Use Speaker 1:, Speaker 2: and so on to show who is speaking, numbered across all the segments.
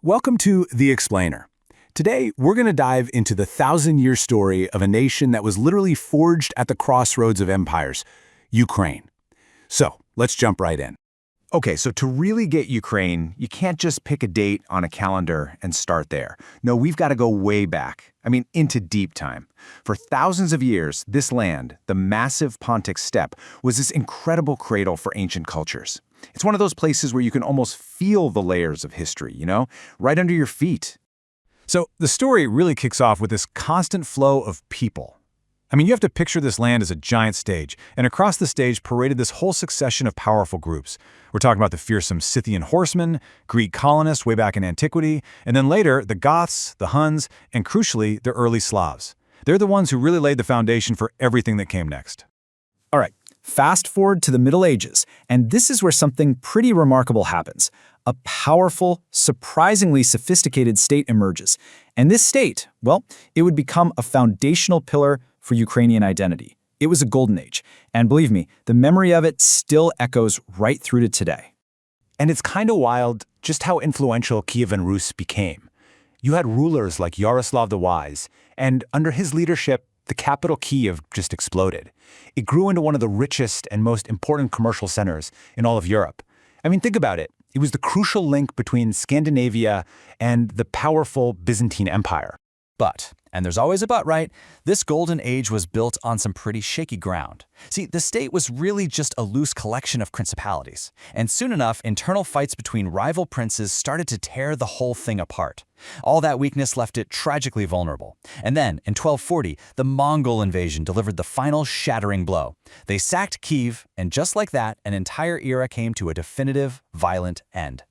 Speaker 1: Welcome to The Explainer. Today, we're going to dive into the thousand-year story of a nation that was literally forged at the crossroads of empires, Ukraine. So, let's jump right in.
Speaker 2: Okay, so to really get Ukraine, you can't just pick a date on a calendar and start there. No, we've got to go way back. Into deep time. For thousands of years, this land, the massive Pontic steppe, was this incredible cradle for ancient cultures. It's one of those places where you can almost feel the layers of history, right under your feet.
Speaker 3: So the story really kicks off with this constant flow of people. You have to picture this land as a giant stage, and across the stage paraded this whole succession of powerful groups. We're talking about the fearsome Scythian horsemen, Greek colonists way back in antiquity, and then later the Goths, the Huns, and crucially, the early Slavs. They're the ones who really laid the foundation for everything that came next.
Speaker 4: All right, fast forward to the Middle Ages, and this is where something pretty remarkable happens. A powerful, surprisingly sophisticated state emerges. And this state, it would become a foundational pillar for Ukrainian identity. It was a golden age, and believe me, the memory of it still echoes right through to today.
Speaker 1: And it's kind of wild just how influential Kievan Rus became. You had rulers like Yaroslav the Wise, and under his leadership, the capital Kiev just exploded. It grew into one of the richest and most important commercial centers in all of Europe. Think about it. It was the crucial link between Scandinavia and the powerful Byzantine Empire.
Speaker 5: But, and there's always a but, right? This golden age was built on some pretty shaky ground. See, the state was really just a loose collection of principalities. And soon enough, internal fights between rival princes started to tear the whole thing apart. All that weakness left it tragically vulnerable. And then, in 1240, the Mongol invasion delivered the final shattering blow. They sacked Kiev, and just like that, an entire era came to a definitive, violent end.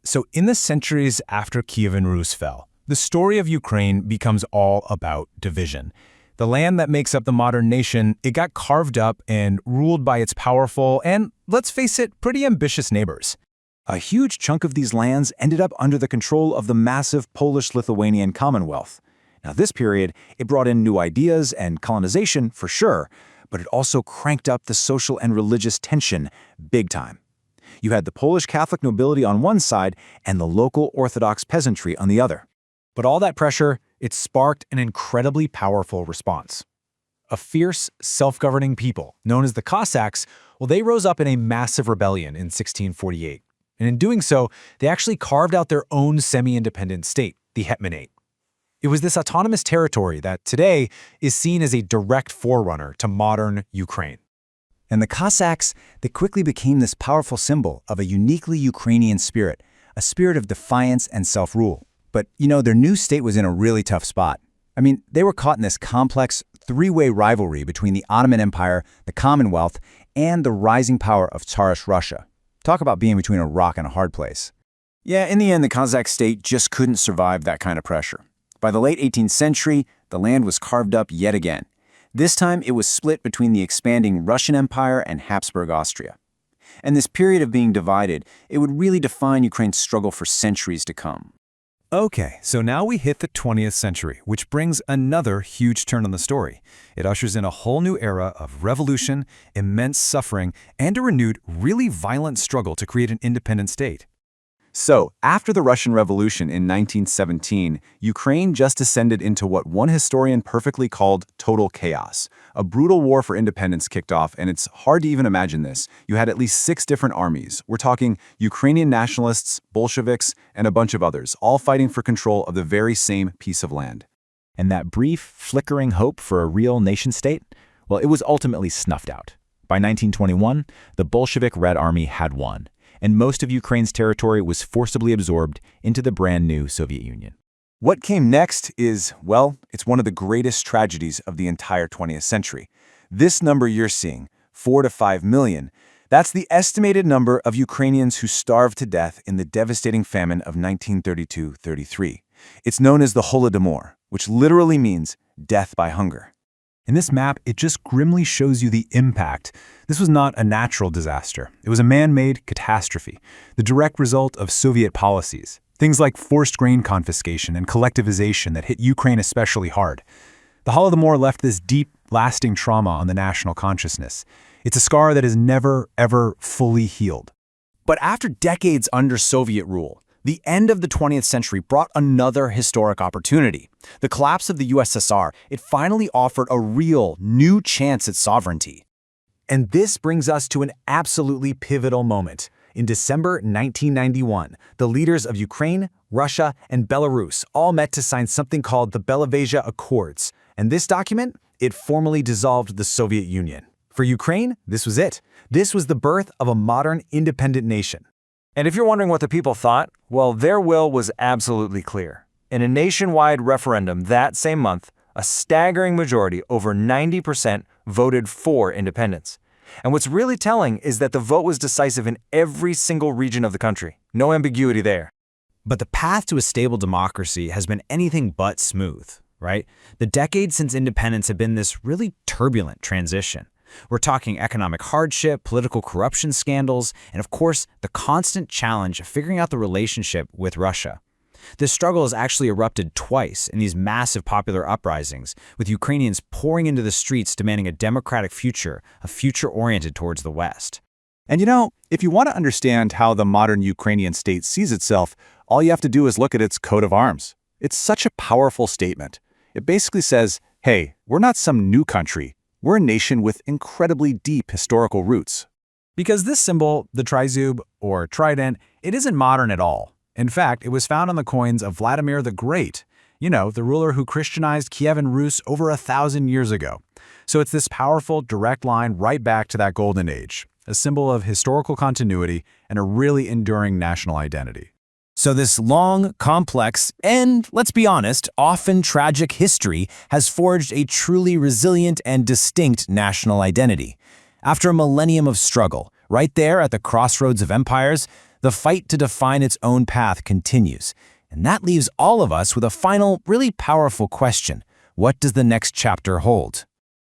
Speaker 3: So in the centuries after Kievan Rus fell, the story of Ukraine becomes all about division. The land that makes up the modern nation, it got carved up and ruled by its powerful and, let's face it, pretty ambitious neighbors.
Speaker 2: A huge chunk of these lands ended up under the control of the massive Polish-Lithuanian Commonwealth. Now, this period, it brought in new ideas and colonization, for sure, but it also cranked up the social and religious tension big time. You had the Polish Catholic nobility on one side and the local Orthodox peasantry on the other.
Speaker 3: But all that pressure, it sparked an incredibly powerful response. A fierce, self-governing people, known as the Cossacks, they rose up in a massive rebellion in 1648. And in doing so, they actually carved out their own semi-independent state, the Hetmanate. It was this autonomous territory that today is seen as a direct forerunner to modern Ukraine.
Speaker 2: And the Cossacks, they quickly became this powerful symbol of a uniquely Ukrainian spirit, a spirit of defiance and self-rule. But, their new state was in a really tough spot. They were caught in this complex, three-way rivalry between the Ottoman Empire, the Commonwealth, and the rising power of Tsarist Russia. Talk about being between a rock and a hard place. Yeah, in the end, the Kazakh state just couldn't survive that kind of pressure. By the late 18th century, the land was carved up yet again. This time, it was split between the expanding Russian Empire and Habsburg Austria. And this period of being divided, it would really define Ukraine's struggle for centuries to come.
Speaker 3: Okay, so now we hit the 20th century, which brings another huge turn on the story. It ushers in a whole new era of revolution, immense suffering, and a renewed, really violent struggle to create an independent state.
Speaker 2: So, after the Russian Revolution in 1917, Ukraine just descended into what one historian perfectly called total chaos. A brutal war for independence kicked off, and it's hard to even imagine this. You had at least 6 different armies. We're talking Ukrainian nationalists, Bolsheviks, and a bunch of others, all fighting for control of the very same piece of land.
Speaker 6: And that brief, flickering hope for a real nation-state, it was ultimately snuffed out. By 1921, the Bolshevik Red Army had won, and most of Ukraine's territory was forcibly absorbed into the brand-new Soviet Union.
Speaker 2: What came next is, it's one of the greatest tragedies of the entire 20th century. This number you're seeing, 4 to 5 million, that's the estimated number of Ukrainians who starved to death in the devastating famine of 1932-33. It's known as the Holodomor, which literally means death by hunger.
Speaker 3: In this map, it just grimly shows you the impact. This was not a natural disaster. It was a man-made catastrophe, the direct result of Soviet policies. Things like forced grain confiscation and collectivization that hit Ukraine especially hard. The Holodomor left this deep, lasting trauma on the national consciousness. It's a scar that is never, ever fully healed.
Speaker 4: But after decades under Soviet rule, The end of the 20th century brought another historic opportunity. The collapse of the USSR, it finally offered a real, new chance at sovereignty.
Speaker 3: And this brings us to an absolutely pivotal moment. In December 1991, the leaders of Ukraine, Russia, and Belarus all met to sign something called the Belovezha Accords. And this document, it formally dissolved the Soviet Union. For Ukraine, this was it. This was the birth of a modern, independent nation.
Speaker 7: And if you're wondering what the people thought, well, their will was absolutely clear. In a nationwide referendum that same month, a staggering majority, over 90%, voted for independence. And what's really telling is that the vote was decisive in every single region of the country. No ambiguity there.
Speaker 4: But the path to a stable democracy has been anything but smooth, right? The decades since independence have been this really turbulent transition. We're talking economic hardship, political corruption scandals, and of course, the constant challenge of figuring out the relationship with Russia. This struggle has actually erupted twice in these massive popular uprisings, with Ukrainians pouring into the streets demanding a democratic future, a future oriented towards the West.
Speaker 2: And you know, if you want to understand how the modern Ukrainian state sees itself, all you have to do is look at its coat of arms. It's such a powerful statement. It basically says, hey, we're not some new country. We're a nation with incredibly deep historical roots.
Speaker 3: Because this symbol, the trizub, or trident, it isn't modern at all. In fact, it was found on the coins of Vladimir the Great, you know, the ruler who Christianized Kievan Rus over 1,000 years ago. So it's this powerful, direct line right back to that golden age, a symbol of historical continuity and a really enduring national identity.
Speaker 4: So this long, complex, and, let's be honest, often tragic history has forged a truly resilient and distinct national identity. After a millennium of struggle, right there at the crossroads of empires, the fight to define its own path continues. And that leaves all of us with a final, really powerful question. What does the next chapter hold?